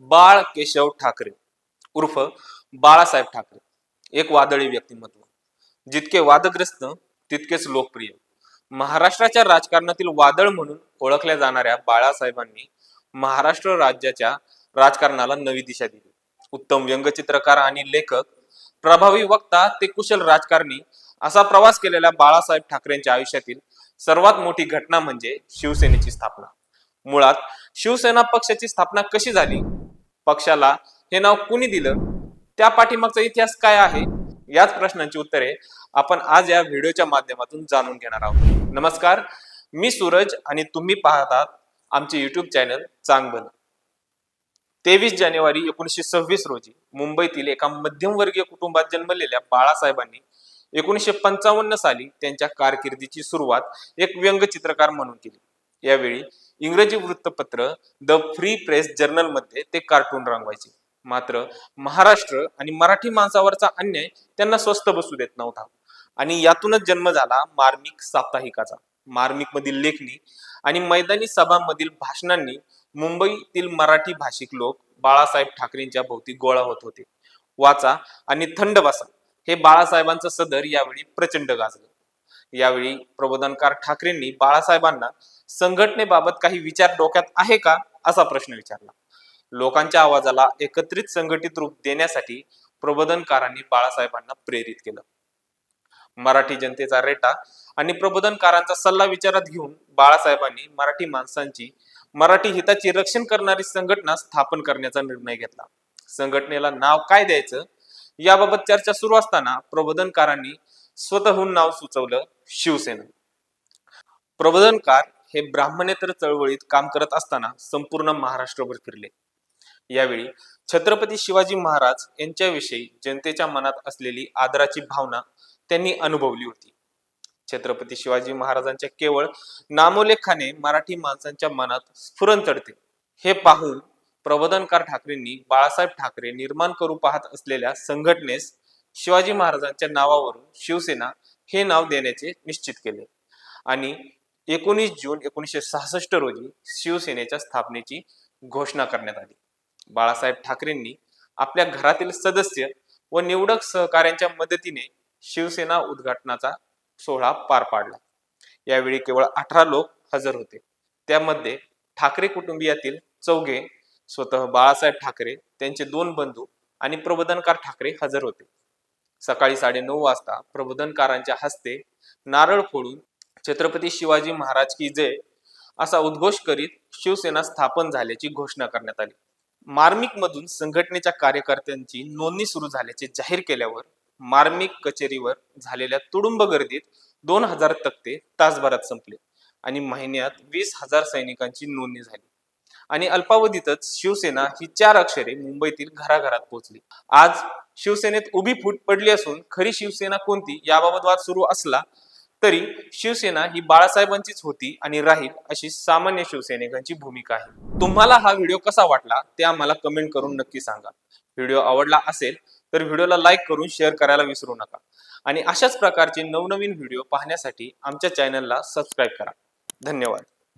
बाळ केशव ठाकरे उर्फ बाळासाहेब ठाकरे एक वादळी व्यक्तिमत्व. जितके वादग्रस्त तितकेच लोकप्रिय. महाराष्ट्राच्या राजकारणातील वादळ म्हणून ओळखल्या जाणाऱ्या बाळासाहेबांनी महाराष्ट्र राज्याच्या राजकारणाला नवी दिशा दिली. उत्तम व्यंगचित्रकार आणि लेखक, प्रभावी वक्ता ते कुशल राजकारणी असा प्रवास केलेल्या बाळासाहेब ठाकरेंच्या आयुष्यातील सर्वात मोठी घटना म्हणजे शिवसेनेची स्थापना. मुळात शिवसेना पक्षाची स्थापना कशी झाली, पक्षाला हे नाव कुणी दिलं, त्या पाठीमागचा इतिहास काय आहे, याच प्रश्नांची उत्तरे आपण आज या व्हिडिओच्या माध्यमातून जाणून घेणार आहोत. नमस्कार, मी सूरज आणि तुम्ही पाहतात आमचे युट्यूब चॅनल चांगलं. 23 जानेवारी 1926 रोजी मुंबईतील एका मध्यमवर्गीय कुटुंबात जन्मलेल्या बाळासाहेबांनी 1955 साली त्यांच्या कारकिर्दीची सुरुवात एक व्यंगचित्रकार म्हणून केली. यावेळी इंग्रजी वृत्तपत्र द फ्री प्रेस जर्नल मध्ये ते कार्टून रंगवायचे. मात्र महाराष्ट्र आणि मराठी माणसावरचा अन्याय त्यांना स्वस्थ बसू देत नव्हता आणि यातूनच जन्म झाला मार्मिक साप्ताहिकाचा. मार्मिक मधील लेखणी आणि मैदानी सभांमधील भाषणांनी मुंबईतील मराठी भाषिक लोक बाळासाहेब ठाकरेंच्या भोवती गोळा होत होते. वाचा आणि थंड बसा, हे बाळासाहेबांचं सदर यावेळी प्रचंड गाजलं. यावेळी प्रबोधनकार ठाकरेंनी बाळासाहेबांना संघटनेबाबत काही विचार डोक्यात आहे का, असा प्रश्न विचारला. लोकांच्या आवाजाला एकत्रित संघटित रूप देण्यासाठी प्रबोधनकारांनी बाळासाहेबांना प्रेरित केलं. मराठी जनतेचा रेटा आणि प्रबोधनकारांचा सल्ला विचारात घेऊन बाळासाहेबांनी मराठी माणसांची, मराठी हिताची रक्षण करणारी संघटना स्थापन करण्याचा निर्णय घेतला. संघटनेला नाव काय द्यायचं याबाबत चर्चा सुरू असताना प्रबोधनकारांनी स्वतःहून नाव सुचवलं, शिवसेना. प्रबोधनकार हे ब्राह्मणेतर चळवळीत काम करत असताना संपूर्ण महाराष्ट्रभर फिरले. यावेळी छत्रपती शिवाजी महाराज यांच्याविषयी जनतेच्या मनात असलेली आदराची भावना त्यांनी अनुभवली होती. छत्रपती शिवाजी महाराजांच्या केवळ नामोल्लेखाने मराठी माणसांच्या मनात स्फुरण चढते. हे पाहून प्रबोधनकार ठाकरेंनी बाळासाहेब ठाकरे निर्माण करू पाहत असलेल्या संघटनेस शिवाजी महाराजांच्या नावावरून शिवसेना हे नाव देण्याचे निश्चित केले आणि 19 जून 1966 रोजी शिवसेनेच्या स्थापनेची घोषणा करण्यात आली. बाळासाहेब ठाकरेंनी आपल्या घरातील सदस्य व निवडक सहकाऱ्यांच्या मदतीने शिवसेना उद्घाटनाचा सोहळा पार पाडला. यावेळी केवळ 18 लोक हजर होते. त्यामध्ये ठाकरे कुटुंबियातील चौघे, स्वतः बाळासाहेब ठाकरे, त्यांचे 2 बंधू आणि प्रबोधनकार ठाकरे हजर होते. सकाळी 9:30 वाजता प्रबोधनकारांच्या हस्ते नारळ फोडून छत्रपती शिवाजी महाराज की जय असा उद्घोष करीत शिवसेना स्थापन झाल्याची घोषणा करण्यात आली. मार्मिक मधून संघटनेच्या कार्यकर्त्यांची नोंदणी सुरू झाल्याचे जाहीर केल्यावर मार्मिक कचेरीवर झालेल्या तुडुंब गर्दीत 2000 तक्ते तासभरात संपले आणि महिन्यात 20,000 सैनिकांची नोंदणी झाली आणि अल्पावधीतच शिवसेना ही 4 अक्षरे मुंबईतील घराघरात पोहोचली. आज शिवसेनेत उभी फूट पडली असून खरी शिवसेना कोणती याबाबत वाद सुरू असला तरी शिवसेना ही बाळासाहेबांचीच होती आणि राहील अशी सामान्य शिवसैनिकांची भूमिका आहे. तुम्हाला हा व्हिडिओ कसा वाटला ते आम्हाला कमेंट करून नक्की सांगा. व्हिडिओ आवडला असेल तर व्हिडिओला लाईक करून शेअर करायला विसरू नका आणि अशाच प्रकारचे नवनवीन व्हिडिओ पाहण्यासाठी आमच्या चॅनलला सबस्क्राईब करा. धन्यवाद.